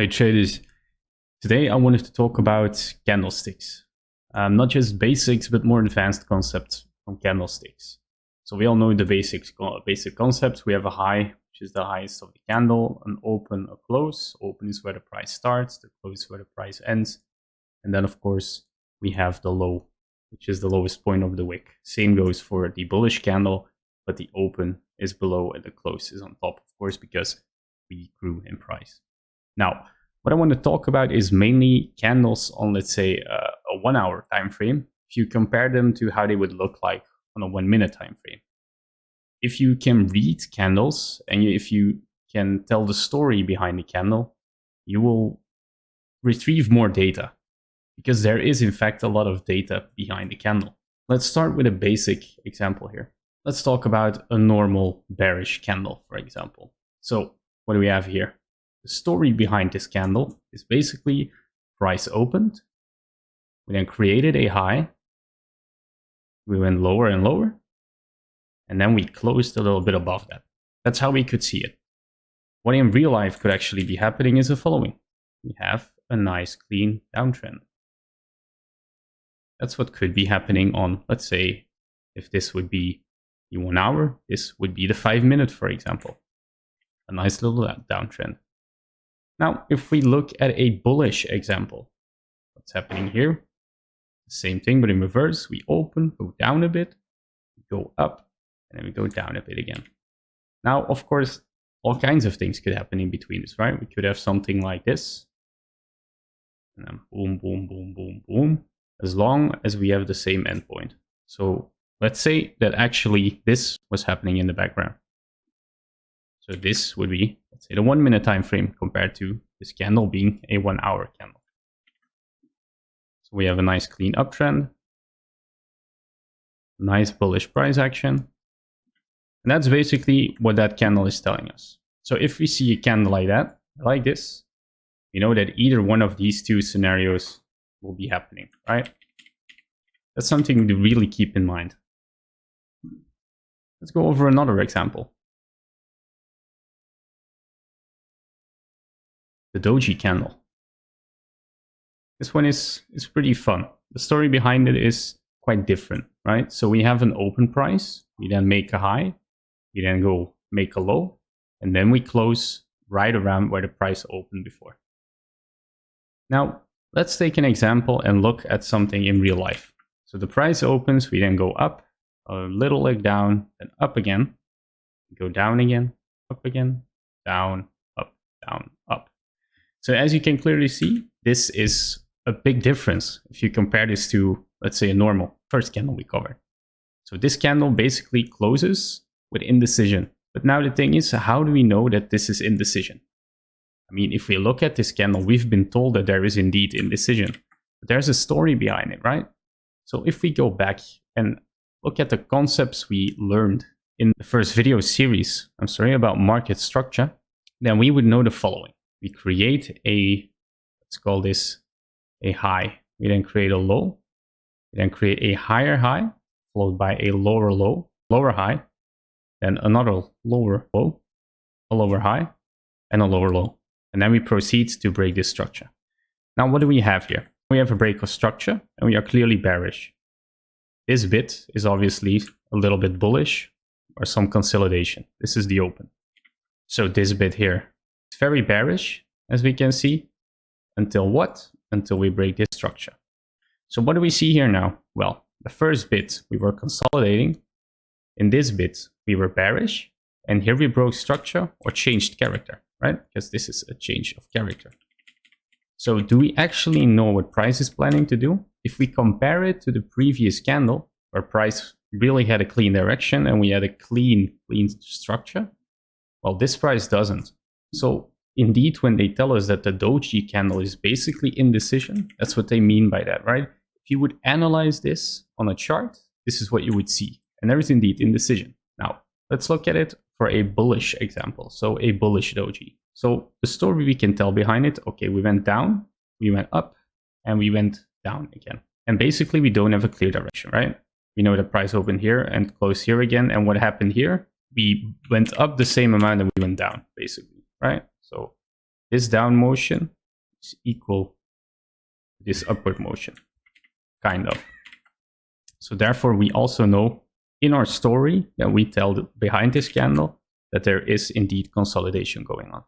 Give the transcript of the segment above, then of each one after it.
Hey traders, today I wanted to talk about candlesticks. Not just basics, but more advanced concepts from candlesticks. So we all know the basic concepts. We have a high, which is the highest of the candle, an open, a close. Open is where the price starts, the close is where the price ends. And then of course, we have the low, which is the lowest point of the wick. Same goes for the bullish candle, but the open is below and the close is on top, of course, because we grew in price. Now, what I want to talk about is mainly candles on, let's say, a 1 hour time frame. If you compare them to how they would look like on a 1 minute time frame. If you can read candles and if you can tell the story behind the candle, you will retrieve more data because there is in fact a lot of data behind the candle. Let's start with a basic example here. Let's talk about a normal bearish candle, for example. So what do we have here? The story behind this candle is basically price opened. We then created a high. We went lower and lower. And then we closed a little bit above that. That's how we could see it. What in real life could actually be happening is the following. We have a nice clean downtrend. That's what could be happening on, let's say, if this would be the 1 hour, this would be the 5 minute, for example. A nice little downtrend. Now, if we look at a bullish example, what's happening here? Same thing, but in reverse. We open, go down a bit, go up, and then we go down a bit again. Now, of course, all kinds of things could happen in between this, right? We could have something like this. And then boom, boom, boom, boom, boom. As long as we have the same endpoint. So let's say that actually this was happening in the background. So this would be, let's say, the 1 minute time frame compared to this candle being a 1 hour candle. So we have a nice clean uptrend, nice bullish price action. And that's basically what that candle is telling us. So if we see a candle like that, like this, we know that either one of these two scenarios will be happening, right? That's something to really keep in mind. Let's go over another example. The doji candle. This one is pretty fun. The story behind it is quite different, right? So we have an open price, we then make a high, we then go make a low, and then we close right around where the price opened before. Now, let's take an example and look at something in real life. So the price opens, we then go up, a little leg down, then up again, go down again, up again, down, up, down, up. So as you can clearly see, this is a big difference if you compare this to, let's say, a normal first candle we covered. So this candle basically closes with indecision. But now the thing is, how do we know that this is indecision? I mean, if we look at this candle, we've been told that there is indeed indecision. But there's a story behind it, right? So if we go back and look at the concepts we learned in the first video series, about market structure, then we would know the following. We create a, let's call this a high. We then create a low. We then create a higher high, followed by a lower low, lower high, then another lower low, a lower high, and a lower low. And then we proceed to break this structure. Now, what do we have here? We have a break of structure, and we are clearly bearish. This bit is obviously a little bit bullish, or some consolidation. This is the open. So this bit here, it's very bearish, as we can see, until what? Until we break this structure. So what do we see here now? Well, the first bit, we were consolidating. In this bit, we were bearish. And here we broke structure or changed character, right? Because this is a change of character. So do we actually know what price is planning to do? If we compare it to the previous candle, where price really had a clean direction and we had a clean structure, well, this price doesn't. So indeed, when they tell us that the doji candle is basically indecision, that's what they mean by that, right? If you would analyze this on a chart, this is what you would see. And there is indeed indecision. Now, let's look at it for a bullish example. So a bullish doji. So the story we can tell behind it, okay, we went down, we went up, and we went down again. And basically, we don't have a clear direction, right? We know the price opened here and closed here again. And what happened here? We went up the same amount and we went down, basically, right? So this down motion is equal to this upward motion, kind of. So therefore, we also know in our story that we tell behind this candle that there is indeed consolidation going on.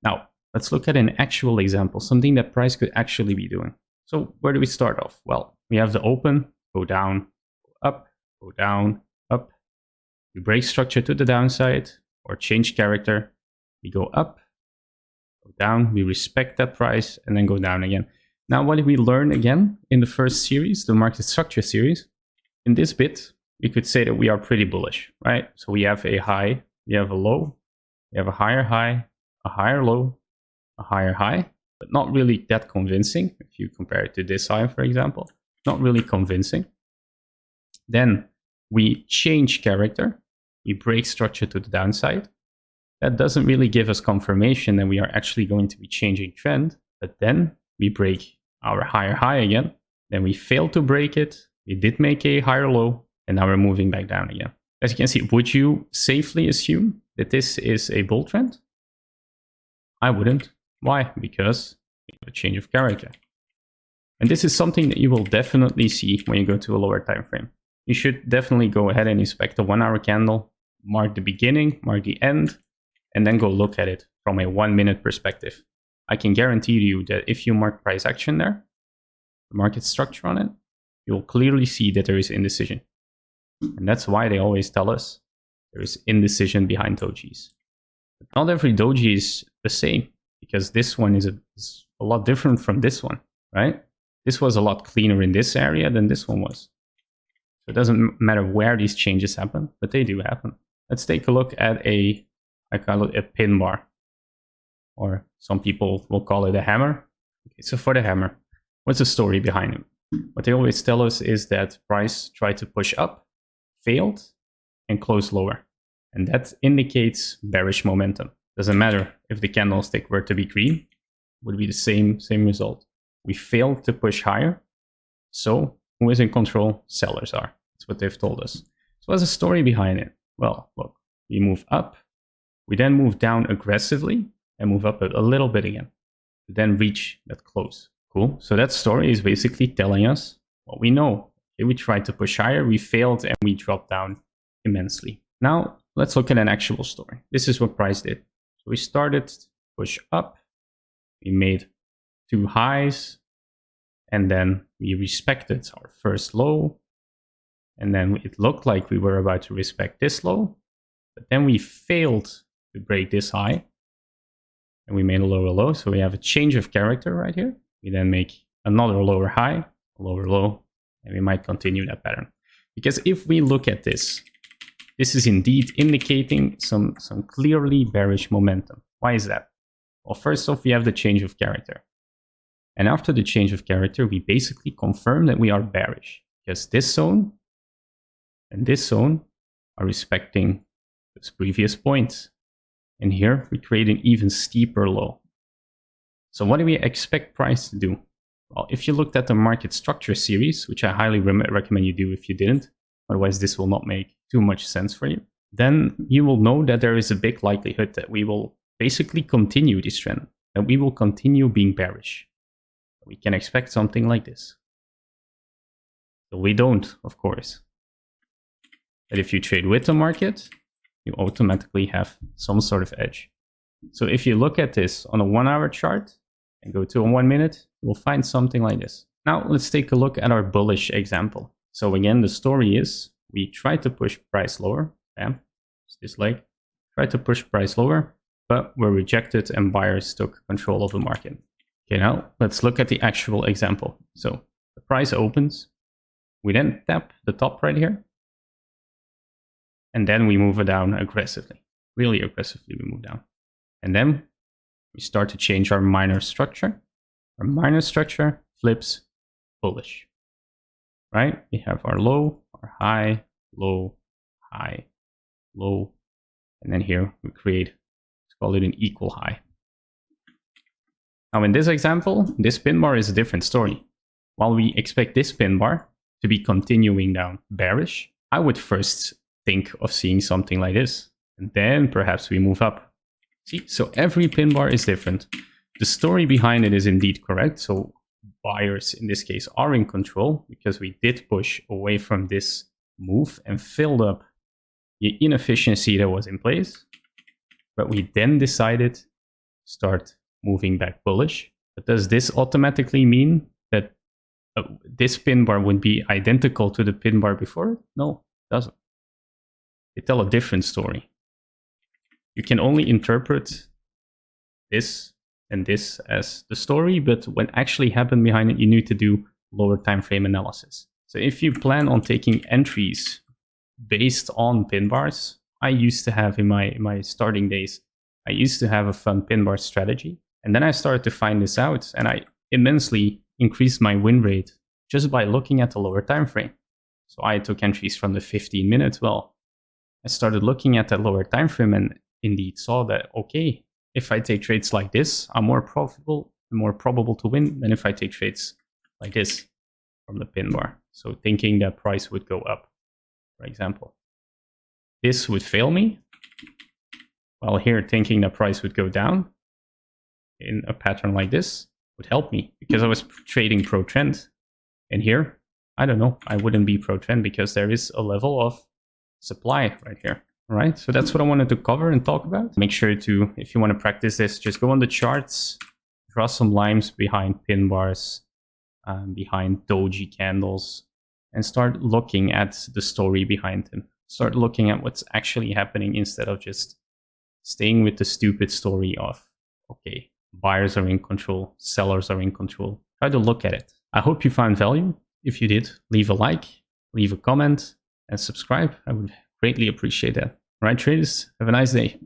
Now, let's look at an actual example, something that price could actually be doing. So where do we start off? Well, we have the open, go down, go up, go down, up. We break structure to the downside or change character. We go up, go down, we respect that price, and then go down again. Now, what did we learn again in the first series, the market structure series? In this bit, we could say that we are pretty bullish, right? So we have a high, we have a low, we have a higher high, a higher low, a higher high, but not really that convincing. If you compare it to this high, for example, not really convincing. Then we change character, we break structure to the downside. That doesn't really give us confirmation that we are actually going to be changing trend, but then we break our higher high again, then we fail to break it, we did make a higher low, and now we're moving back down again. As you can see, would you safely assume that this is a bull trend? I wouldn't. Why? Because we have a change of character. And this is something that you will definitely see when you go to a lower time frame. You should definitely go ahead and inspect the 1 hour candle, mark the beginning, mark the end, and then go look at it from a 1 minute perspective. I can guarantee you that if you mark price action there, the market structure on it, you'll clearly see that there is indecision. And that's why they always tell us there is indecision behind dojis. But not every doji is the same, because this one is a lot different from this one, right? This was a lot cleaner in this area than this one was. So it doesn't matter where these changes happen, but they do happen. Let's take a look at I call it a pin bar, or some people will call it a hammer. Okay, so for the hammer, what's the story behind it? What they always tell us is that price tried to push up, failed, and closed lower. And that indicates bearish momentum. Doesn't matter if the candlestick were to be green, it would be the same result. We failed to push higher, so who is in control? Sellers are. That's what they've told us. So what's the story behind it? Well, look, we move up, we then move down aggressively and move up a little bit again, to then reach that close. Cool. So that story is basically telling us what we know. Okay, we tried to push higher, we failed, and we dropped down immensely. Now, let's look at an actual story. This is what price did. So we started to push up, we made 2 highs, and then we respected our first low, and then it looked like we were about to respect this low, but then we failed to break this high, and we made a lower low. So we have a change of character right here. We then make another lower high, a lower low, and we might continue that pattern. Because if we look at this, this is indeed indicating some clearly bearish momentum. Why is that? Well, first off, we have the change of character. And after the change of character, we basically confirm that we are bearish, because this zone and this zone are respecting those previous points. And here we create an even steeper low. So what do we expect price to do? Well, if you looked at the market structure series, which I highly recommend you do if you didn't, otherwise this will not make too much sense for you, then you will know that there is a big likelihood that we will basically continue this trend, that we will continue being bearish. We can expect something like this. So we don't, of course. But if you trade with the market, you automatically have some sort of edge. So if you look at this on a 1 hour chart and go to a 1 minute, you will find something like this. Now let's take a look at our bullish example. So again, the story is we tried to push price lower. Bam, it's this leg. Tried to push price lower, but were rejected and buyers took control of the market. Okay, now let's look at the actual example. So the price opens, we then tap the top right here, and then we move it down aggressively. Really aggressively we move down. And then we start to change our minor structure. Our minor structure flips bullish, right? We have our low, our high, low, high, low, and then here we create, let's call it an equal high. Now in this example, this pin bar is a different story. While we expect this pin bar to be continuing down bearish, I would first think of seeing something like this. And then perhaps we move up. See, so every pin bar is different. The story behind it is indeed correct. So buyers in this case are in control because we did push away from this move and filled up the inefficiency that was in place. But we then decided to start moving back bullish. But does this automatically mean that this pin bar would be identical to the pin bar before it? No, it doesn't. They tell a different story. You can only interpret this and this as the story, but what actually happened behind it, you need to do lower time frame analysis. So if you plan on taking entries based on pin bars, I used to have in my starting days, I used to have a fun pin bar strategy. And then I started to find this out, and I immensely increased my win rate just by looking at the lower time frame. So I took entries from the 15 minutes. Well, I started looking at that lower time frame and indeed saw that, okay, if I take trades like this, I'm more profitable and more probable to win than if I take trades like this from the pin bar. So thinking that price would go up, for example. This would fail me, while here thinking that price would go down in a pattern like this would help me because I was trading pro trend. And here, I don't know, I wouldn't be pro trend because there is a level of supply right here. All right, so that's what I wanted to cover and talk about. Make sure to, if you want to practice this, just go on the charts, draw some lines behind pin bars, behind doji candles, and start looking at the story behind them. Start looking at what's actually happening instead of just staying with the stupid story of, okay, buyers are in control, sellers are in control. Try to look at it. I hope you found value. If you did, leave a like, leave a comment, and subscribe. I would greatly appreciate that. All right, traders, have a nice day.